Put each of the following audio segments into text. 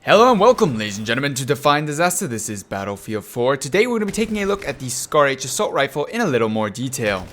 Hello and welcome, ladies and gentlemen, to Define Disaster. This is Battlefield 4. Today we're going to be taking a look at the Scar H assault rifle in a little more detail.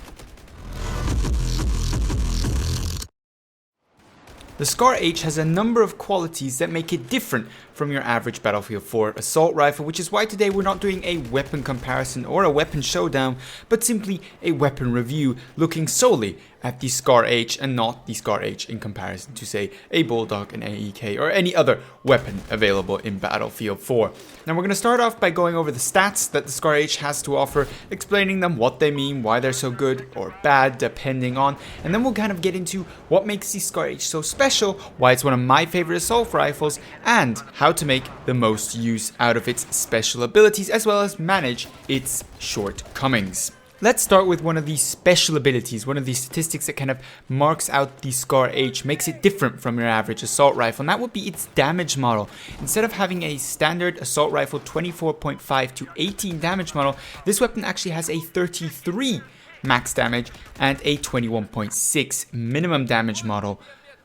The Scar H has a number of qualities that make it different from your average Battlefield 4 assault rifle, which is why today we're not doing a weapon comparison or a weapon showdown, but simply a weapon review looking solely at the Scar H and not the Scar H in comparison to, say, a Bulldog, an AEK, or any other weapon available in Battlefield 4. Now we're going to start off by going over the stats that the Scar H has to offer, explaining them, what they mean, why they're so good or bad depending on, and then we'll kind of get into what makes the Scar H so special, why it's one of my favorite assault rifles, and how to make the most use out of its special abilities as well as manage its shortcomings. Let's start with one of the special abilities, one of the statistics that kind of marks out the Scar H, makes it different from your average assault rifle, and that would be its damage model. Instead of having a standard assault rifle 24.5 to 18 damage model, this weapon actually has a 33 max damage and a 21.6 minimum damage model,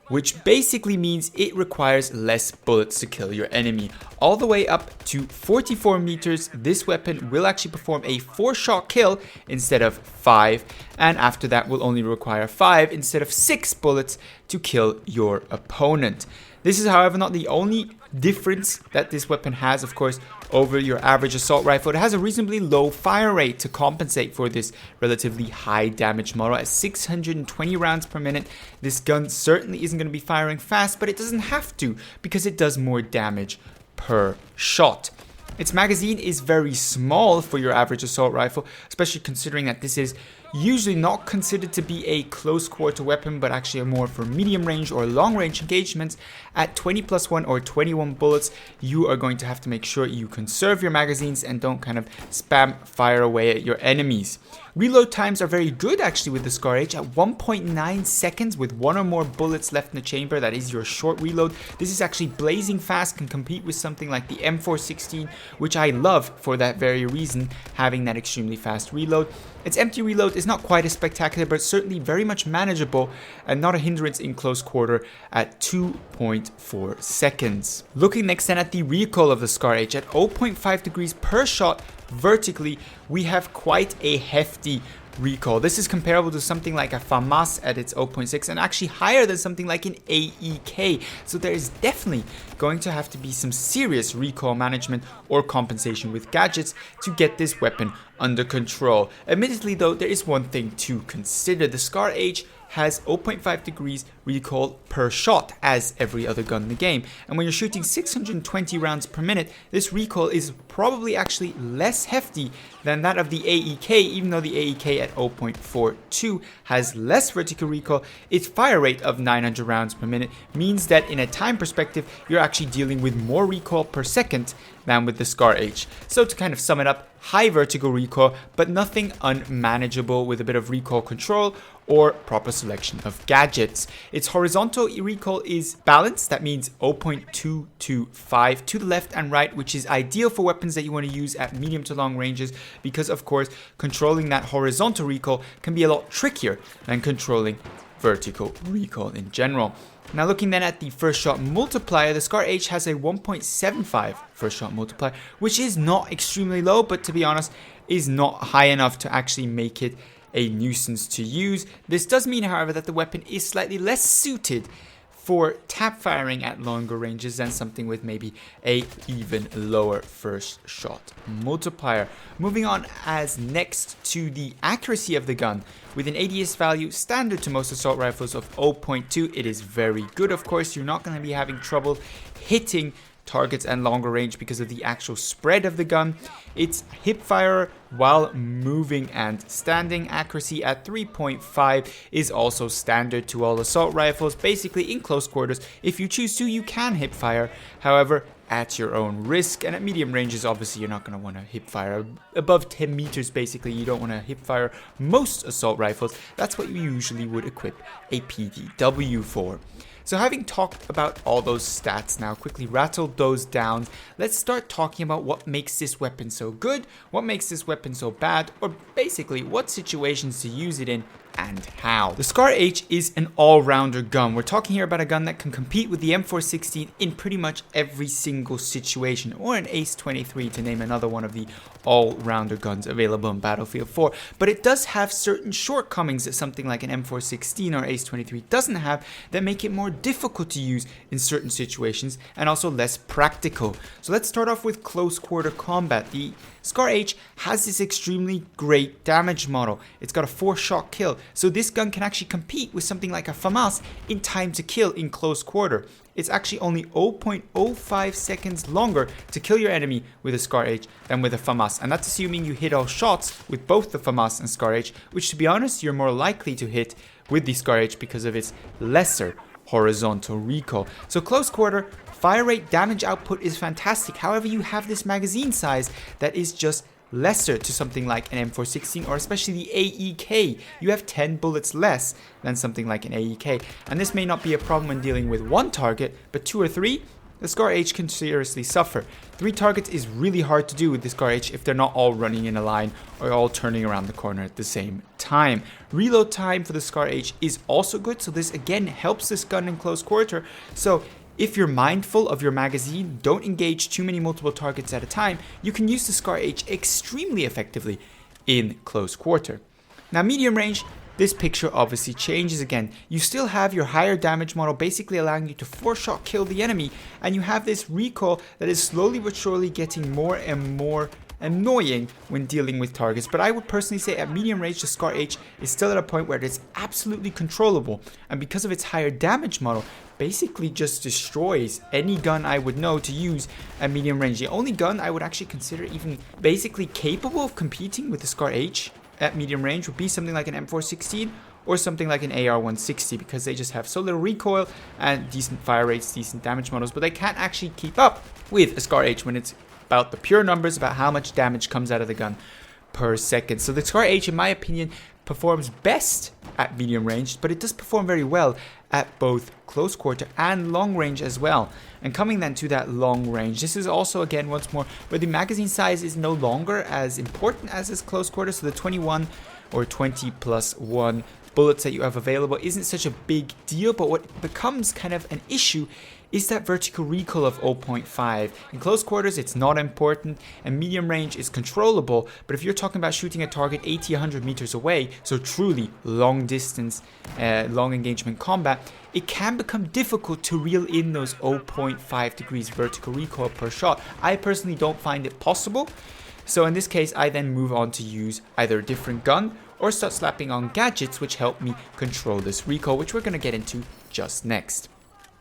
which basically means it requires less bullets to kill your enemy. All the way up to 44 meters, this weapon will actually perform a 4-shot kill instead of 5, and after that will only require 5 instead of 6 bullets to kill your opponent. This is, however, not the only difference that this weapon has, of course, over your average assault rifle. It has a reasonably low fire rate to compensate for this relatively high damage model. At 620 rounds per minute, this gun certainly isn't going to be firing fast, but it doesn't have to because it does more damage per shot. Its magazine is very small for your average assault rifle, especially considering that this is usually not considered to be a close quarter weapon, but actually more for medium range or long range engagements. At 20+1 or 21 bullets, you are going to have to make sure you conserve your magazines and don't kind of spam fire away at your enemies. Reload times are very good actually with the Scar H at 1.9 seconds with one or more bullets left in the chamber. That is your short reload. This is actually blazing fast, can compete with something like the M416, which I love for that very reason, having that extremely fast reload. Its empty reload is not quite as spectacular, but certainly very much manageable and not a hindrance in close quarter at 2.4 seconds. Looking next then at the recoil of the Scar H, at 0.5 degrees per shot vertically, we have quite a hefty recoil. This is comparable to something like a FAMAS at its 0.6 and actually higher than something like an AEK. So there is definitely going to have to be some serious recoil management or compensation with gadgets to get this weapon under control. Admittedly though, there is one thing to consider. The Scar H has 0.5 degrees recoil per shot as every other gun in the game, and when you're shooting 620 rounds per minute, this recoil is probably actually less hefty than that of the AEK. Even though the AEK at 0.42 has less vertical recoil, its fire rate of 900 rounds per minute means that in a time perspective, you're actually dealing with more recoil per second than with the Scar H. So to kind of sum it up, high vertical recoil, but nothing unmanageable with a bit of recoil control or proper selection of gadgets. Its horizontal recoil is balanced. That means 0.225 to the left and right, which is ideal for weapons that you want to use at medium to long ranges, because of course controlling that horizontal recoil can be a lot trickier than controlling vertical recoil in general. Now looking then at the first shot multiplier, the Scar H has a 1.75 first shot multiplier, which is not extremely low, but to be honest is not high enough to actually make it a nuisance to use. This does mean, however, that the weapon is slightly less suited for tap firing at longer ranges than something with maybe a even lower first shot multiplier. Moving on as next to the accuracy of the gun, with an ADS value standard to most assault rifles of 0.2, it is very good. Of course, you're not going to be having trouble hitting targets and longer range because of the actual spread of the gun. Its hip fire while moving and standing accuracy at 3.5 is also standard to all assault rifles. Basically in close quarters, if you choose to, you can hip fire, however at your own risk, and at medium ranges obviously you're not going to want to hip fire above 10 meters. Basically you don't want to hip fire most assault rifles. That's what you usually would equip a PDW for. So having talked about all those stats now, quickly rattled those down, let's start talking about what makes this weapon so good, what makes this weapon so bad, or basically what situations to use it in and how. The Scar H is an all-rounder gun. We're talking here about a gun that can compete with the M416 in pretty much every single situation, or an Ace 23 to name another one of the all-rounder guns available in Battlefield 4. But it does have certain shortcomings that something like an M416 or Ace 23 doesn't have that make it more difficult to use in certain situations and also less practical. So let's start off with close quarter combat. The Scar H has this extremely great damage model. It's got a 4-shot kill, so this gun can actually compete with something like a FAMAS in time to kill in close quarter. It's actually only 0.05 seconds longer to kill your enemy with a Scar H than with a FAMAS, and that's assuming you hit all shots with both the FAMAS and Scar H, which to be honest you're more likely to hit with the Scar H because of its lesser horizontal recoil. So close quarter, fire rate, damage output is fantastic. However, you have this magazine size that is just lesser to something like an M416 or especially the AEK. You have 10 bullets less than something like an AEK. And this may not be a problem when dealing with one target, but 2 or 3, the Scar H can seriously suffer. 3 targets is really hard to do with the Scar H if they're not all running in a line or all turning around the corner at the same time. Reload time for the Scar H is also good, so this again helps this gun in close quarter. So if you're mindful of your magazine, don't engage too many multiple targets at a time, you can use the Scar H extremely effectively in close quarter. Now medium range, this picture obviously changes again. You still have your higher damage model basically allowing you to 4-shot kill the enemy, and you have this recoil that is slowly but surely getting more and more annoying when dealing with targets. But I would personally say at medium range the Scar H is still at a point where it's absolutely controllable, and because of its higher damage model basically just destroys any gun I would know to use at medium range. The only gun I would actually consider even basically capable of competing with the Scar H at medium range would be something like an M416 or something like an AR-160, because they just have so little recoil and decent fire rates, decent damage models, but they can't actually keep up with a Scar H when it's about the pure numbers, about how much damage comes out of the gun per second. So the Scar H, in my opinion, performs best at medium range, but it does perform very well at both close quarter and long range as well. And coming then to that long range, this is also again once more where the magazine size is no longer as important as this close quarter, so the 21 or 20 plus 1 bullets that you have available isn't such a big deal. But what becomes kind of an issue is that vertical recoil of 0.5. In close quarters it's not important and medium range is controllable, but if you're talking about shooting a target 80-100 meters away, so truly long distance, long engagement combat, it can become difficult to reel in those 0.5 degrees vertical recoil per shot. I personally don't find it possible, so in this case I then move on to use either a different gun or start slapping on gadgets which help me control this recoil, which we're going to get into just next.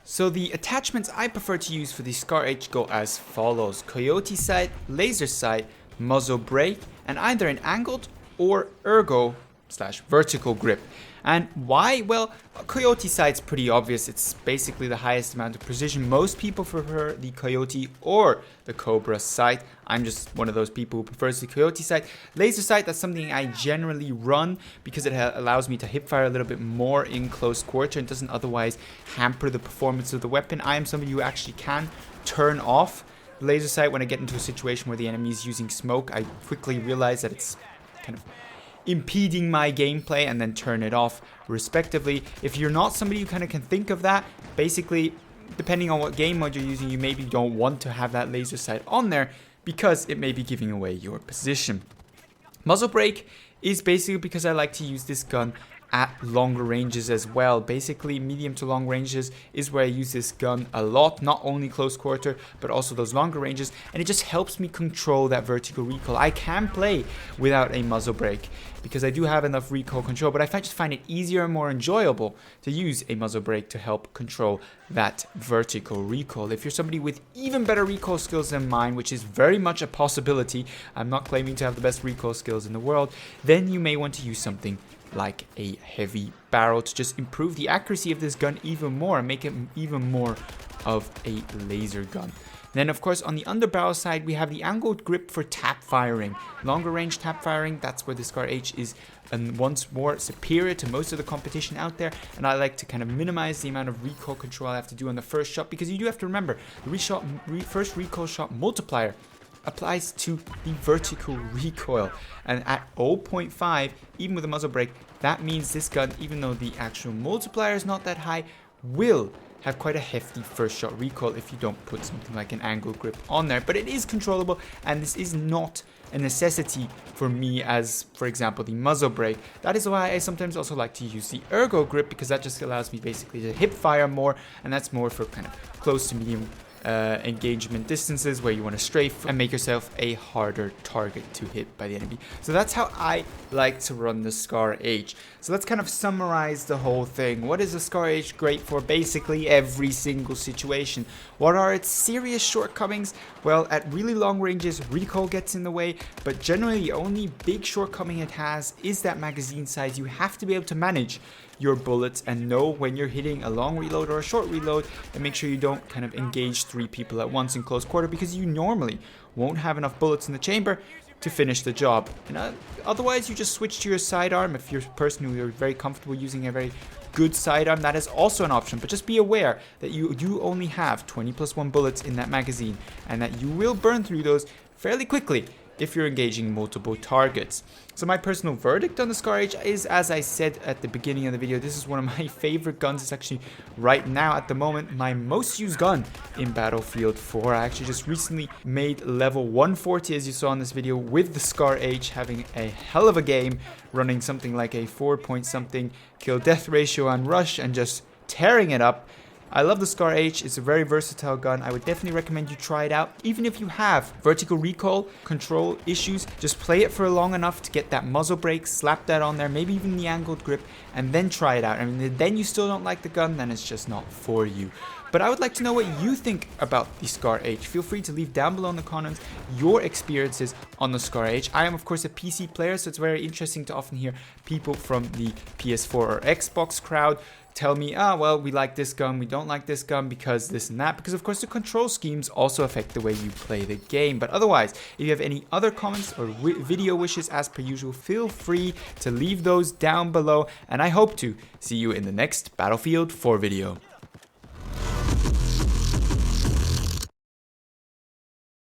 So the attachments I prefer to use for the Scar H go as follows: coyote sight, laser sight, muzzle brake, and either an angled or ergo/vertical grip. And why? Well, coyote sight's pretty obvious. It's basically the highest amount of precision. Most people prefer the coyote or the cobra sight. I'm just one of those people who prefers the coyote sight. Laser sight, that's something I generally run because it allows me to hip fire a little bit more in close quarter and doesn't otherwise hamper the performance of the weapon. I am somebody who actually can turn off the laser sight when I get into a situation where the enemy is using smoke. I quickly realize that it's kind of impeding my gameplay and then turn it off respectively. If you're not somebody who kind of can think of that, basically depending on what game mode you're using, you maybe don't want to have that laser sight on there because it may be giving away your position. Muzzle brake is basically because I like to use this gun at longer ranges as well. Basically medium to long ranges is where I use this gun a lot, not only close quarter but also those longer ranges, and it just helps me control that vertical recoil. I can play without a muzzle brake because I do have enough recoil control, but I just find it easier and more enjoyable to use a muzzle brake to help control that vertical recoil. If you're somebody with even better recoil skills than mine, which is very much a possibility, I'm not claiming to have the best recoil skills in the world, then you may want to use something like a heavy barrel to just improve the accuracy of this gun even more and make it even more of a laser gun. Then of course on the underbarrel side we have the angled grip for tap firing. Longer range tap firing, that's where the Scar H is once more superior to most of the competition out there, and I like to kind of minimize the amount of recoil control I have to do on the first shot, because you do have to remember the first recoil shot multiplier applies to the vertical recoil. And at 0.5, even with a muzzle brake, that means this gun, even though the actual multiplier is not that high, will have quite a hefty first shot recoil if you don't put something like an angle grip on there. But it is controllable, and this is not a necessity for me as, for example, the muzzle brake. That is why I sometimes also like to use the ergo grip, because that just allows me basically to hip fire more, and that's more for kind of close to medium engagement distances where you want to strafe and make yourself a harder target to hit by the enemy. So that's how I like to run the Scar H. So let's kind of summarize the whole thing. What is the Scar H great for? Basically every single situation. What are its serious shortcomings? Well, at really long ranges, recoil gets in the way, but generally the only big shortcoming it has is that magazine size. You have to be able to manage your bullets and know when you're hitting a long reload or a short reload, and make sure you don't kind of engage 3 people at once in close quarter, because you normally won't have enough bullets in the chamber to finish the job. And otherwise you just switch to your sidearm. If you're a person who you're very comfortable using a very good sidearm, that is also an option, but just be aware that you do only have 20+1 bullets in that magazine, and that you will burn through those fairly quickly if you're engaging multiple targets. So my personal verdict on the Scar H is, as I said at the beginning of the video, this is one of my favorite guns. It's actually right now at the moment my most used gun in Battlefield 4. I actually just recently made level 140, as you saw in this video, with the Scar H, having a hell of a game, running something like a 4-point-something kill death ratio on rush and just tearing it up. I love the Scar H. It's a very versatile gun. I would definitely recommend you try it out. Even if you have vertical recoil control issues, just play it for long enough to get that muzzle brake, slap that on there, maybe even the angled grip, and then try it out. I mean, then you still don't like the gun, then it's just not for you. But I would like to know what you think about the Scar H. Feel free to leave down below in the comments your experiences on the Scar H. I am, of course, a PC player, so it's very interesting to often hear people from the PS4 or Xbox crowd tell me, well, we like this gun, we don't like this gun because this and that, because of course the control schemes also affect the way you play the game. But otherwise, if you have any other comments or video wishes, as per usual, feel free to leave those down below, and I hope to see you in the next Battlefield 4 video.